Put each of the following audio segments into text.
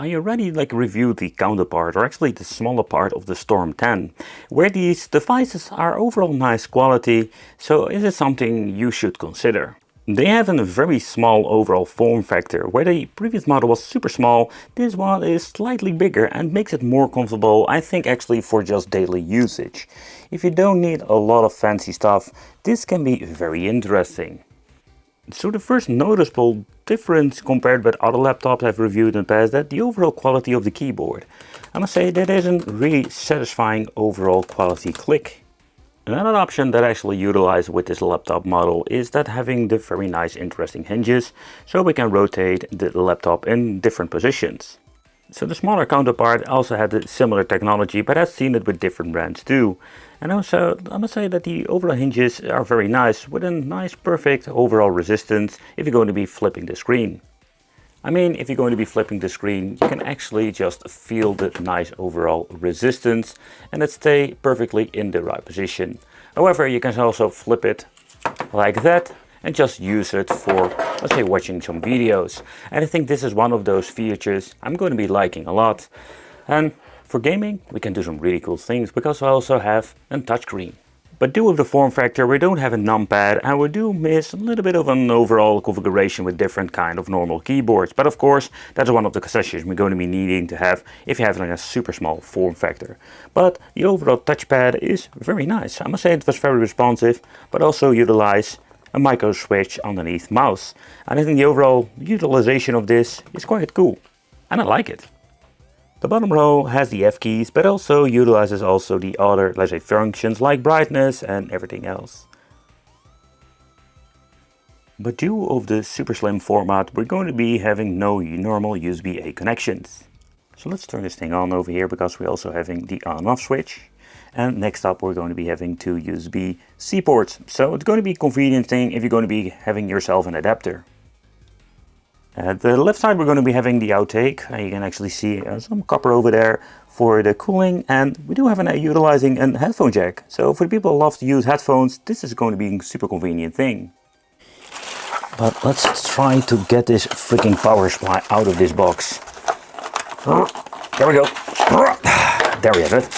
I already reviewed the counterpart, or actually the smaller part of the Storm 10, where these devices are overall nice quality, so is it something you should consider. They have a very small overall form factor. Where the previous model was super small, this one is slightly bigger and makes it more comfortable, I think actually for just daily usage. If you don't need a lot of fancy stuff, this can be very interesting. So the first noticeable difference compared with other laptops I've reviewed in the past, that the overall quality of the keyboard. I must say that isn't really satisfying overall quality click. Another option that I actually utilize with this laptop model is that having the very nice interesting hinges, so we can rotate the laptop in different positions. So the smaller counterpart also had a similar technology, but I've seen it with different brands too. And also I must say that the overall hinges are very nice, with a nice perfect overall resistance if you're going to be flipping the screen. I mean, if you're going to be flipping the screen, you can actually just feel the nice overall resistance and it stay perfectly in the right position. However, you can also flip it like that and just use it for, let's say, watching some videos. And I think this is one of those features I'm going to be liking a lot. And for gaming, we can do some really cool things because we also have a touchscreen. But due to the form factor, we don't have a numpad and we do miss a little bit of an overall configuration with different kind of normal keyboards. But of course, that's one of the concessions we're going to be needing to have if you have a super small form factor. But the overall touchpad is very nice. I must say it was very responsive, but also utilize a micro switch underneath mouse. And I think the overall utilization of this is quite cool. And I like it. The bottom row has the F keys, but also utilizes also the other, let's say, functions like brightness and everything else. But due to the super slim format, we're going to be having no normal USB-A connections. So let's turn this thing on over here because we're also having the on-off switch. And next up we're going to be having two USB-C ports. So it's going to be a convenient thing if you're going to be having yourself an adapter. At the left side we're going to be having the outtake. You can actually see some copper over there for the cooling, and we do have utilizing a headphone jack. So for the people who love to use headphones, this is going to be a super convenient thing. But let's try to get this freaking power supply out of this box. There we go. There we have it.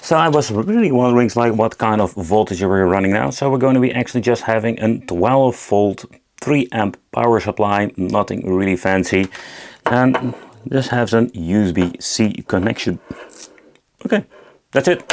So I was really wondering what kind of voltage we're running now. So we're going to be actually just having a 12 volt 3 amp power supply, nothing really fancy, and this has a USB-C connection. Okay, that's it.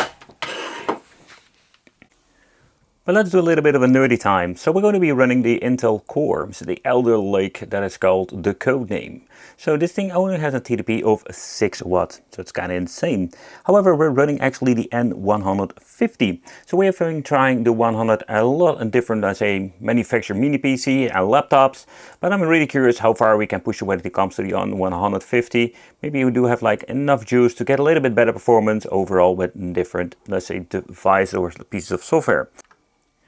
But let's do a little bit of a nerdy time. So we're going to be running the Intel Core, so the Elder Lake that is called the code name. So this thing only has a TDP of 6 watts, so it's kind of insane. However, we're running actually the N150. So we have been trying the 100 a lot of different, let's say, manufacturer mini PC and laptops. But I'm really curious how far we can push it when it comes to the N150. Maybe we do have enough juice to get a little bit better performance overall with different, let's say, devices or pieces of software.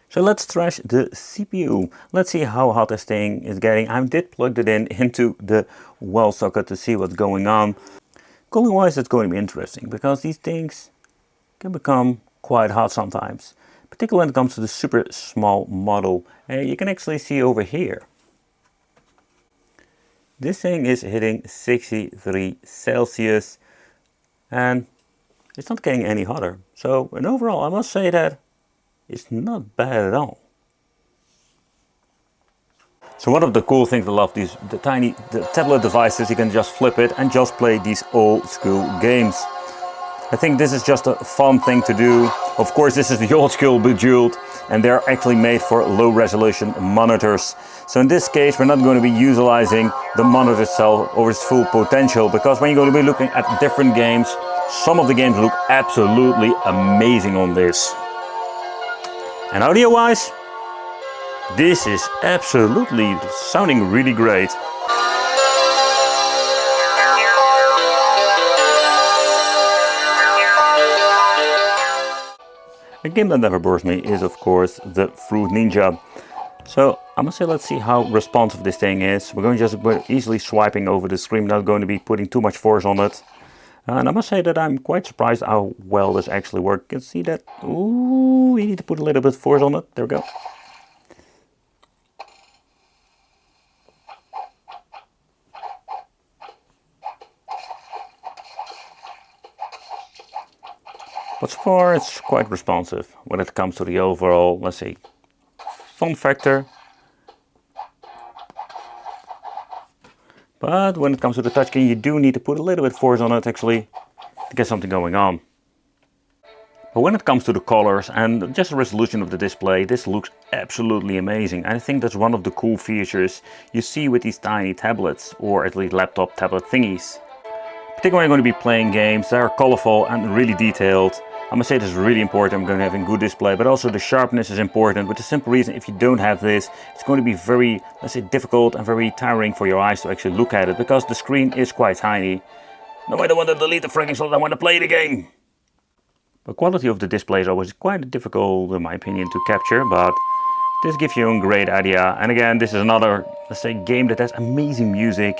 So let's trash the CPU. Let's see how hot this thing is getting. I did plug it into the wall socket to see what's going on. Cooling wise, it's going to be interesting because these things can become quite hot sometimes. Particularly when it comes to the super small model. You can actually see over here. This thing is hitting 63 Celsius and it's not getting any hotter. So overall, I must say that it's not bad at all. So one of the cool things I love the tablet devices, you can just flip it and just play these old school games. I think this is just a fun thing to do. Of course, this is the old school Bejeweled, and they're actually made for low resolution monitors. So in this case, we're not going to be utilizing the monitor itself or its full potential, because when you're going to be looking at different games, some of the games look absolutely amazing on this. And audio wise, this is absolutely sounding really great. A game that never bores me is of course the Fruit Ninja. So I must say, let's see how responsive this thing is. We're going to just easily swiping over the screen, not going to be putting too much force on it. And I must say that I'm quite surprised how well this actually works. You can see that, ooh, we need to put a little bit of force on it. There we go. But so far it's quite responsive when it comes to the overall, let's say, fun factor. But when it comes to the touchscreen, you do need to put a little bit force on it actually to get something going on. But when it comes to the colors and just the resolution of the display, this looks absolutely amazing. And I think that's one of the cool features you see with these tiny tablets, or at least laptop tablet thingies. Particularly when I'm going to be playing games that are colorful and really detailed. I must say this is really important. I'm going to have a good display, but also the sharpness is important. With the simple reason, if you don't have this, it's going to be very, let's say, difficult and very tiring for your eyes to actually look at it, because the screen is quite tiny. No, I don't want to delete the freaking slot, I want to play the game. The quality of the display is always quite difficult, in my opinion, to capture, but this gives you a great idea. And again, this is another, let's say, game that has amazing music.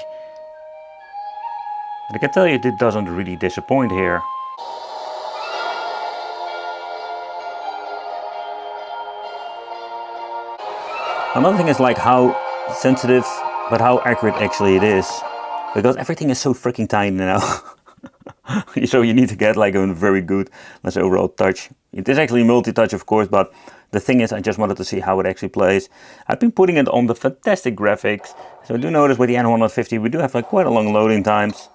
And I can tell you, it doesn't really disappoint here. Another thing is like how sensitive, but how accurate actually it is. Because everything is so freaking tiny now. So you need to get like a very good, let's say, overall touch. It is actually multi-touch, of course, but the thing is, I just wanted to see how it actually plays. I've been putting it on the fantastic graphics. So I do notice with the N150 we do have like quite a long loading times.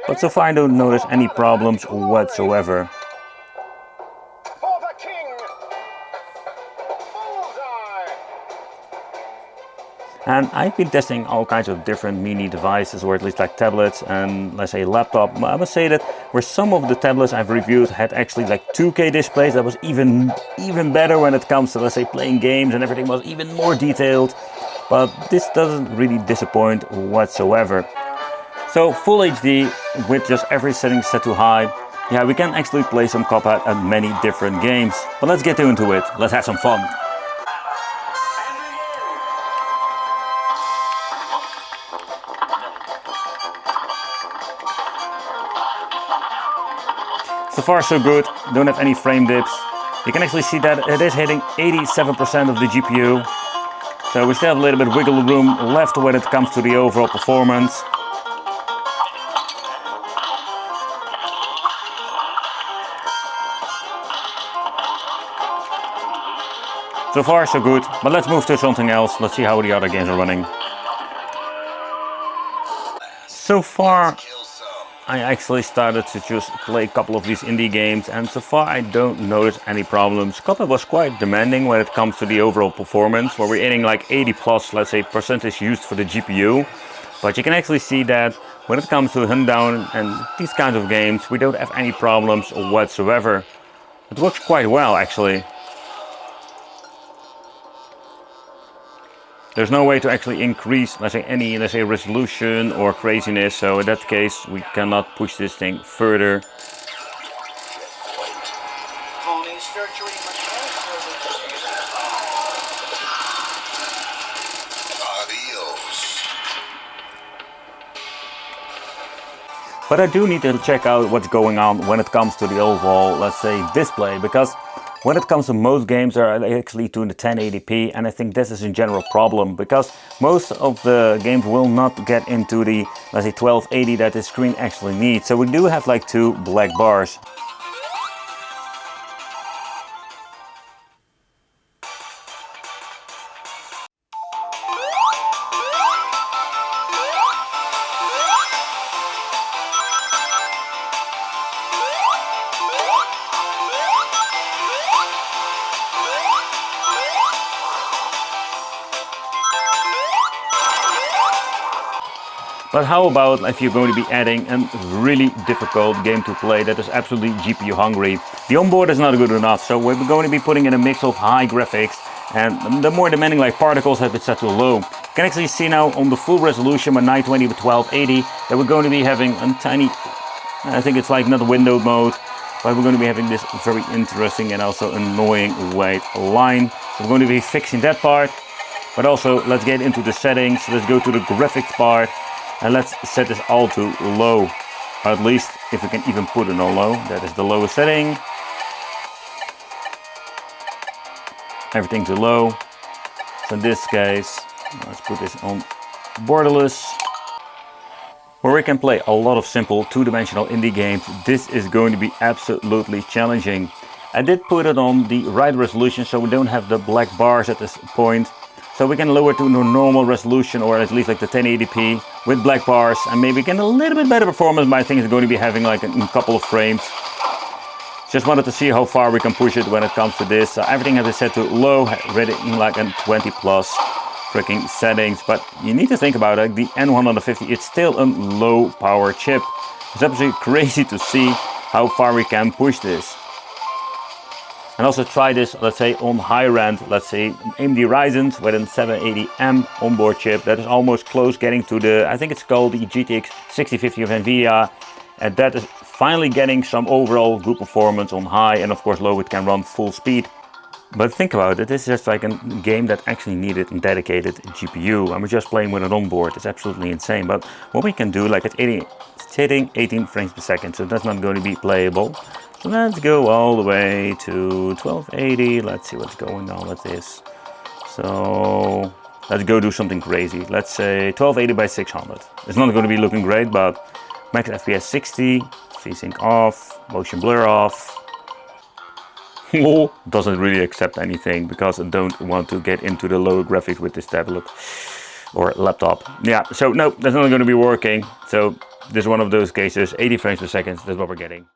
But so far I don't notice any problems whatsoever. And I've been testing all kinds of different mini devices, or at least like tablets and, let's say, laptop. I must say that where some of the tablets I've reviewed had actually like 2K displays, that was even better when it comes to, let's say, playing games, and everything was even more detailed. But this doesn't really disappoint whatsoever. So full HD with just every setting set to high. Yeah, we can actually play some Cuphead and many different games. But let's get into it. Let's have some fun. So far so good, don't have any frame dips. You can actually see that it is hitting 87% of the GPU. So we still have a little bit of wiggle room left when it comes to the overall performance. So far so good, but let's move to something else. Let's see how the other games are running. So far I actually started to just play a couple of these indie games, and so far I don't notice any problems. Cuphead was quite demanding when it comes to the overall performance, where we're hitting like 80 plus, let's say, percentage used for the GPU. But you can actually see that when it comes to hunt down and these kinds of games, we don't have any problems whatsoever. It works quite well actually. There's no way to actually increase, let's say, any, let's say, resolution or craziness, so in that case we cannot push this thing further. But I do need to check out what's going on when it comes to the overall, let's say, display, because when it comes to most games are actually to the 1080p, and I think this is a general problem, because most of the games will not get into the, let's say, 1280 that the screen actually needs. So we do have like two black bars. But how about if you're going to be adding a really difficult game to play that is absolutely GPU hungry? The onboard is not good enough, so we're going to be putting in a mix of high graphics, and the more demanding like particles have been set to low. You can actually see now on the full resolution with 920 with 1280 that we're going to be having a tiny, I think it's like not windowed mode, but we're going to be having this very interesting and also annoying white line. So we're going to be fixing that part, but also let's get into the settings. Let's go to the graphics part. And let's set this all to low, or at least if we can even put it on low. That is the lowest setting. Everything to low. So in this case, let's put this on borderless. where we can play a lot of simple two-dimensional indie games, this is going to be absolutely challenging. I did put it on the right resolution so we don't have the black bars at this point. So we can lower it to the normal resolution, or at least like the 1080p with black bars, and maybe get a little bit better performance, but I think it's going to be having like a couple of frames. Just wanted to see how far we can push it when it comes to this. Everything has been set to low, ready in like a 20 plus freaking settings, but you need to think about it, the N150, it's still a low power chip. It's absolutely crazy to see how far we can push this. And also try this, let's say, on higher end, let's say AMD Ryzen with a 780M onboard chip. That is almost close getting to the, I think it's called the GTX 6050 of NVIDIA. And that is finally getting some overall good performance on high, and of course low it can run full speed. But think about it, this is just like a game that actually needed a dedicated GPU, and we're just playing with an onboard. It's absolutely insane. But what we can do, like it's hitting 18 frames per second, so that's not going to be playable. So let's go all the way to 1280. Let's see what's going on with this. So let's go do something crazy. Let's say 1280 by 600. It's not going to be looking great, but max FPS 60, VSync off, motion blur off. Doesn't really accept anything because I don't want to get into the low graphics with this tablet or laptop. Yeah, so no, that's not going to be working. So this is one of those cases, 80 frames per second, that's what we're getting.